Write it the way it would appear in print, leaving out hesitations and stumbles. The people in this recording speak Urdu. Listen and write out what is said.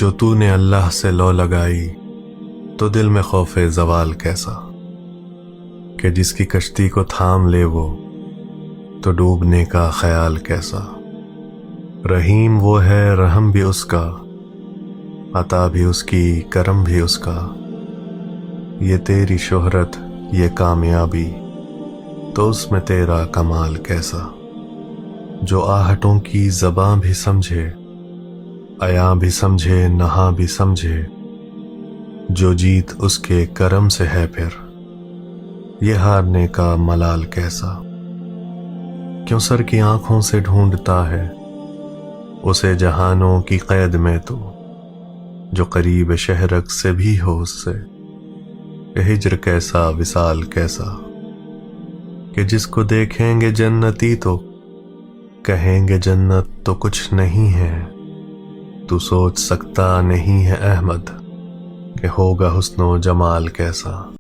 جو تو نے اللہ سے لو لگائی تو دل میں خوف زوال کیسا، کہ جس کی کشتی کو تھام لے وہ تو ڈوبنے کا خیال کیسا۔ رحیم وہ ہے رحم بھی اس کا، عطا بھی اس کی کرم بھی اس کا، یہ تیری شہرت یہ کامیابی تو اس میں تیرا کمال کیسا۔ جو آہٹوں کی زباں بھی سمجھے، عیاں بھی سمجھے نہاں بھی سمجھے، جو جیت اس کے کرم سے ہے پھر یہ ہارنے کا ملال کیسا۔ کیوں سر کی آنکھوں سے ڈھونڈتا ہے اسے جہانوں کی قید میں تو، جو قریب شہرک سے بھی ہو اس سے ہجر کیسا وصال کیسا۔ کہ جس کو دیکھیں گے جنتی تو کہیں گے جنت تو کچھ نہیں ہے، تو سوچ سکتا نہیں ہے احمد کہ ہوگا حسن و جمال کیسا۔